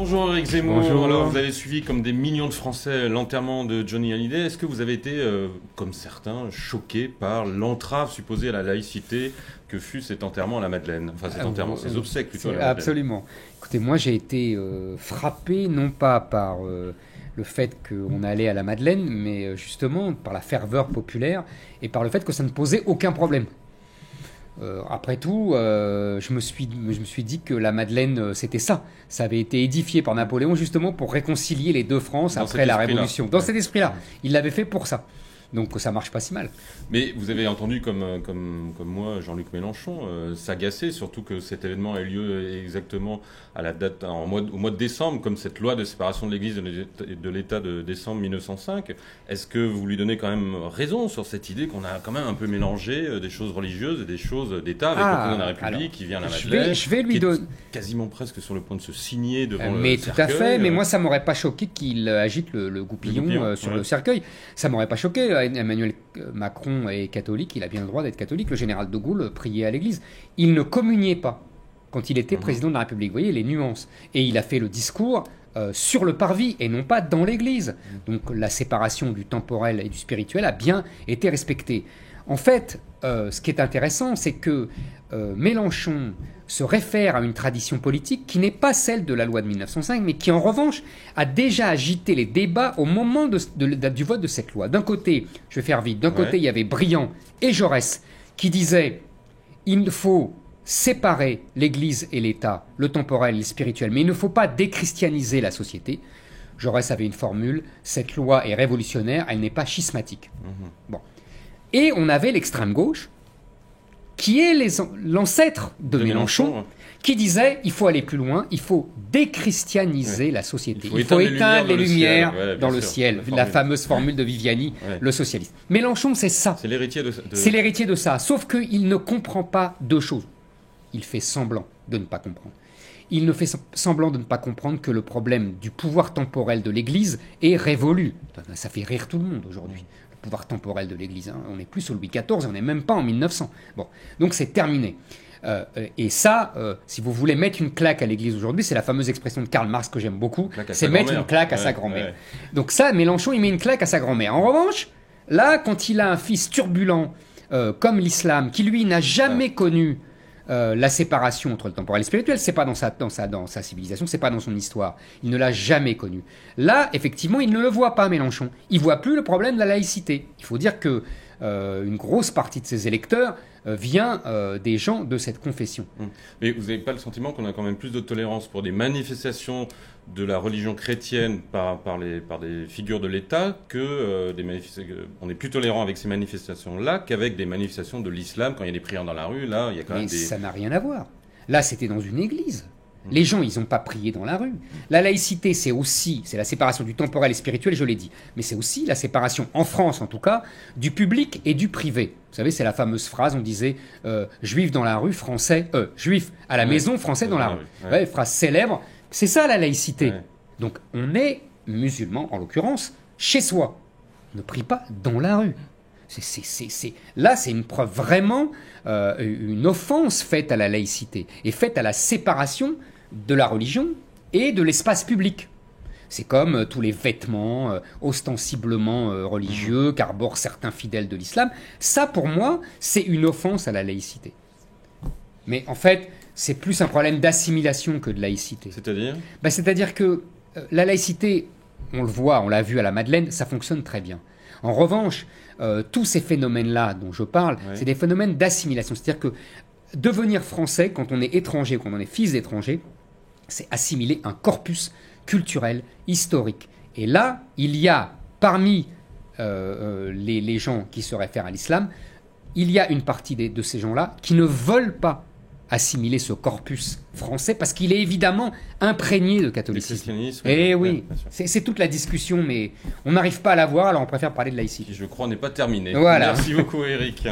Bonjour Éric Zemmour. Bonjour. Alors, vous avez suivi comme des millions de Français l'enterrement de Johnny Hallyday. Est-ce que vous avez été, comme certains, choqué par l'entrave supposée à la laïcité que fut cet enterrement à la Madeleine? Enfin, cet enterrement, ces obsèques plutôt à la Madeleine. Absolument. Écoutez, moi j'ai été frappé, non pas par le fait qu'on allait à la Madeleine, mais justement par la ferveur populaire et par le fait que ça ne posait aucun problème. Après tout, je me suis dit que la Madeleine, c'était ça. Ça avait été édifié par Napoléon justement pour réconcilier les deux France après la Révolution. Dans cet esprit-là. Il l'avait fait pour ça. Donc ça marche pas si mal. Mais vous avez entendu, comme moi, Jean-Luc Mélenchon, s'agacer, surtout que cet événement ait lieu exactement à la date, au mois de décembre, comme cette loi de séparation de l'Église de l'État de décembre 1905. Est-ce que vous lui donnez quand même raison sur cette idée qu'on a quand même un peu mélangé des choses religieuses et des choses d'État avec le président de la République qui vient à la Madeleine, je vais lui donner quasiment presque sur le point de se signer devant le mais cercueil. tout à fait, mais moi ça m'aurait pas choqué qu'il agite le goupillon sur le cercueil. Ça m'aurait pas choqué. Emmanuel Macron est catholique, il a bien le droit d'être catholique. Le général de Gaulle priait à l'église. Il ne communiait pas quand il était président de la République. Vous voyez les nuances. Et il a fait le discours sur le parvis et non pas dans l'église. Donc la séparation du temporel et du spirituel a bien été respectée. En fait, ce qui est intéressant, c'est que Mélenchon se réfère à une tradition politique qui n'est pas celle de la loi de 1905, mais qui en revanche a déjà agité les débats au moment du vote de cette loi. D'un côté, je vais faire vite, d'un côté il y avait Briand et Jaurès qui disaient il faut séparer l'Église et l'État, le temporel et le spirituel, mais il ne faut pas déchristianiser la société. Jaurès avait une formule, cette loi est révolutionnaire, elle n'est pas schismatique. Bon. Et on avait l'extrême gauche, qui est l'ancêtre de Mélenchon, qui disait il faut aller plus loin, il faut déchristianiser la société. Il faut éteindre les lumières dans le ciel. La fameuse formule de Viviani, le socialiste. Mélenchon, c'est ça. C'est l'héritier de... C'est l'héritier de ça. Sauf qu'il ne comprend pas deux choses. Il fait semblant de ne pas comprendre. Il ne fait semblant de ne pas comprendre que le problème du pouvoir temporel de l'Église est révolu. Ça fait rire tout le monde aujourd'hui. Pouvoir temporel de l'Église. Hein. On n'est plus sous Louis XIV, on n'est même pas en 1900. Bon, donc c'est terminé. Et ça, si vous voulez mettre une claque à l'Église aujourd'hui, c'est la fameuse expression de Karl Marx que j'aime beaucoup, c'est mettre une claque à sa grand-mère. Donc ça, Mélenchon, il met une claque à sa grand-mère. En revanche, là, quand il a un fils turbulent comme l'islam, qui lui n'a jamais connu la séparation entre le temporel et le spirituel, c'est pas dans sa civilisation, c'est pas dans son histoire. Il ne l'a jamais connu. Là, effectivement, il ne le voit pas, Mélenchon. Il voit plus le problème de la laïcité. Il faut dire que une grosse partie de ses électeurs vient des gens de cette confession. Mais vous n'avez pas le sentiment qu'on a quand même plus de tolérance pour des manifestations de la religion chrétienne par des figures de l'État que on est plus tolérant avec ces manifestations-là qu'avec des manifestations de l'islam quand il y a des prières dans la rue. Là, il y a quand même ça n'a rien à voir. Là, c'était dans une église. Les gens, ils n'ont pas prié dans la rue. La laïcité, c'est la séparation du temporel et spirituel, je l'ai dit. Mais c'est aussi la séparation, en France en tout cas, du public et du privé. Vous savez, c'est la fameuse phrase, on disait juifs dans la rue, français, juifs à la maison, français dans la rue. Phrase célèbre. C'est ça la laïcité. Donc on est musulman, en l'occurrence, chez soi. On ne prie pas dans la rue. Là, c'est une preuve vraiment, une offense faite à la laïcité et faite à la séparation de la religion et de l'espace public. C'est comme tous les vêtements ostensiblement religieux qu'arborent certains fidèles de l'islam. Ça, pour moi, c'est une offense à la laïcité. Mais en fait, c'est plus un problème d'assimilation que de laïcité. C'est-à-dire ? C'est-à-dire que la laïcité, on le voit, on l'a vu à la Madeleine, ça fonctionne très bien. En revanche, tous ces phénomènes-là dont je parle, c'est des phénomènes d'assimilation. C'est-à-dire que devenir français, quand on est étranger, quand on est fils d'étranger, c'est assimiler un corpus culturel, historique. Et là, il y a, parmi les gens qui se réfèrent à l'islam, il y a une partie de ces gens-là qui ne veulent pas assimiler ce corpus français parce qu'il est évidemment imprégné de catholicisme. Et oui, c'est toute la discussion, mais on n'arrive pas à la voir, alors on préfère parler de laïcité. Qui, je crois, n'est pas terminée. Voilà. Merci beaucoup, Éric.